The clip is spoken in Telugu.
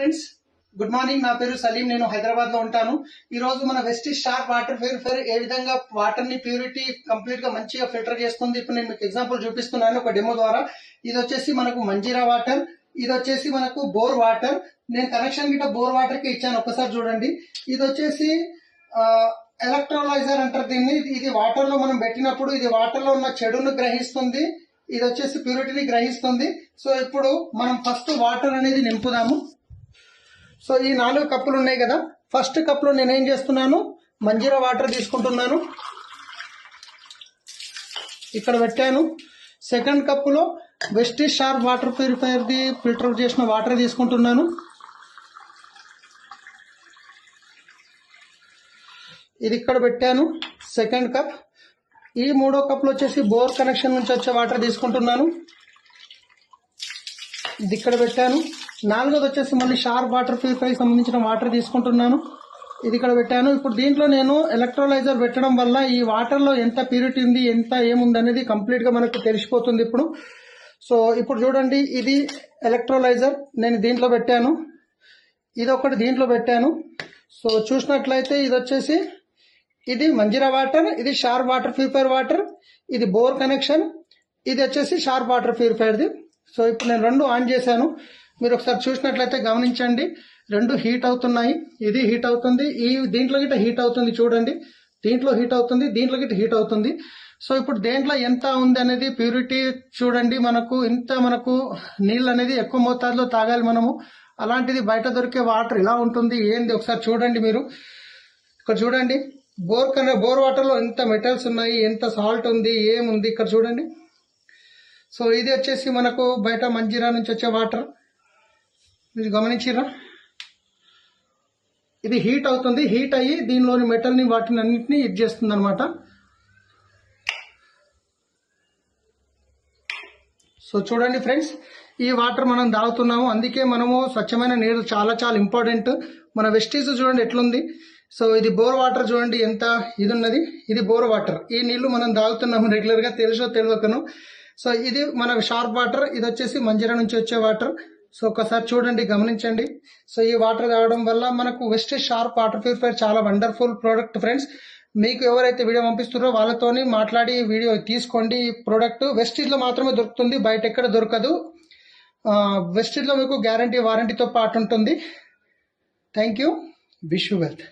Friends, good morning. నా పేరు సలీం. నేను హైదరాబాద్ లో ఉంటాను. ఈ రోజు మన వెస్టిజ్ షార్ప్ వాటర్ ప్యూరిఫైయర్ ఏ విధంగా వాటర్ ని ప్యూరిటీ కంప్లీట్ గా మంచిగా ఫిల్టర్ చేస్తుంది ఇప్పుడు నేను మీకు ఎగ్జాంపుల్ చూపిస్తున్నాను ఒక డెమో ద్వారా. ఇది వచ్చేసి మనకు మంజీరా వాటర్, ఇది వచ్చేసి మనకు బోర్ వాటర్. నేను కనెక్షన్ గిట్ట బోర్ వాటర్ కి ఇచ్చాను, ఒక్కసారి చూడండి. ఇది వచ్చేసి ఎలక్ట్రోలైజర్ అంటారు దీన్ని. ఇది వాటర్ లో మనం పెట్టినప్పుడు ఇది వాటర్ లో ఉన్న చెడును గ్రహిస్తుంది, ఇది వచ్చేసి ప్యూరిటీని గ్రహిస్తుంది. సో ఇప్పుడు మనం ఫస్ట్ వాటర్ అనేది నింపుదాము. సో ఈ 4 కప్పులు ఉన్నాయి కదా, ఫస్ట్ కప్ లో నేనేం చేస్తున్నాను, మంజీరా వాటర్ తీసుకుంటున్నాను, ఇక్కడ పెట్టాను. సెకండ్ కప్పులో Vestige sharp water purifier the filter చేసిన వాటర్ తీసుకుంటున్నాను. ఇది ఇక్కడ పెట్టాను సెకండ్ కప్. ఈ 3వ కప్లో వచ్చేసి బోర్ కనెక్షన్ నుంచి వచ్చే వాటర్ తీసుకుంటున్నాను, ఇది ఇక్కడ పెట్టాను. 4వది వచ్చేసి మళ్ళీ షార్ప్ వాటర్ ప్యూరిఫైర్ సంబంధించిన వాటర్ తీసుకుంటున్నాను, ఇది ఇక్కడ పెట్టాను. ఇప్పుడు దీంట్లో నేను ఎలక్ట్రోలైజర్ పెట్టడం వల్ల ఈ వాటర్ లో ఎంత ప్యూరిటీ ఉంది, ఎంత ఏముంది అనేది కంప్లీట్ గా మనకు తెలిసిపోతుంది ఇప్పుడు. సో ఇప్పుడు చూడండి, ఇది ఎలక్ట్రోలైజర్ నేను దీంట్లో పెట్టాను, ఇది ఒకటి దీంట్లో పెట్టాను. సో చూసినట్లయితే ఇది వచ్చేసి ఇది మంజీరా వాటర్, ఇది షార్ప్ వాటర్ ప్యూరిఫైర్ వాటర్, ఇది బోర్ కనెక్షన్, ఇది వచ్చేసి షార్ప్ వాటర్ ప్యూరిఫైర్ది. సో ఇప్పుడు నేను 2 ఆన్ చేశాను. మీరు ఒకసారి చూసినట్లయితే గమనించండి, 2 హీట్ అవుతున్నాయి. ఇది హీట్ అవుతుంది, ఈ దీంట్లో గిట్ట హీట్ అవుతుంది చూడండి, దీంట్లో హీట్ అవుతుంది, దీంట్లో గిట్ట హీట్ అవుతుంది. సో ఇప్పుడు దేంట్లో ఎంత ఉంది అనేది ప్యూరిటీ చూడండి. మనకు నీళ్ళు అనేది ఎక్కువ మోతాదులో తాగాలి మనము. అలాంటిది బయట దొరికే వాటర్ ఇలా ఉంటుంది ఏంది ఒకసారి చూడండి. మీరు ఇక్కడ చూడండి, బోర్ వాటర్ లో ఎంత మెటల్స్ ఉన్నాయి, ఎంత సాల్ట్ ఉంది, ఏముంది ఇక్కడ చూడండి. సో ఇది వచ్చేసి మనకు బయట మంజీరా నుంచి వచ్చే వాటర్, మీరు గమనించారా, ఇది హీట్ అవుతుంది. హీట్ అయ్యి దీనిలోని మెటల్ ని వాటిని అన్నింటినీ ఇది చేస్తుంది అనమాట. సో చూడండి ఫ్రెండ్స్, ఈ వాటర్ మనం తాగుతున్నాము. అందుకే మనము స్వచ్ఛమైన నీరు చాలా చాలా ఇంపార్టెంట్. మన వెస్టీజ్ చూడండి ఎట్లుంది. సో ఇది బోర్ వాటర్ చూడండి ఎంత ఇది ఉన్నది, ఇది బోర్ వాటర్. ఈ నీళ్లు మనం తాగుతున్నాము రెగ్యులర్ గా, తెలుసో తెలియకను. సో ఇది మన షార్ప్ వాటర్, ఇది వచ్చేసి మంజీరా నుంచి వచ్చే వాటర్. సో ఒకసారి చూడండి, గమనించండి. సో ఈ వాటర్ తాగడం వల్ల మనకు వెస్టిజ్ షార్ప్ వాటర్ ప్యూరిఫైయర్ చాలా వండర్ఫుల్ ప్రోడక్ట్ ఫ్రెండ్స్. మీకు ఎవరైతే వీడియో పంపిస్తున్నారో వాళ్ళతోని మాట్లాడి వీడియో తీసుకోండి. ఈ ప్రోడక్ట్ వెస్టిజ్ లో మాత్రమే దొరుకుతుంది, బయట ఎక్కడ దొరకదు. వెస్టిజ్ లో మీకు గ్యారంటీ వారంటీతో పాటు ఉంటుంది. Thank you, wish you wealth.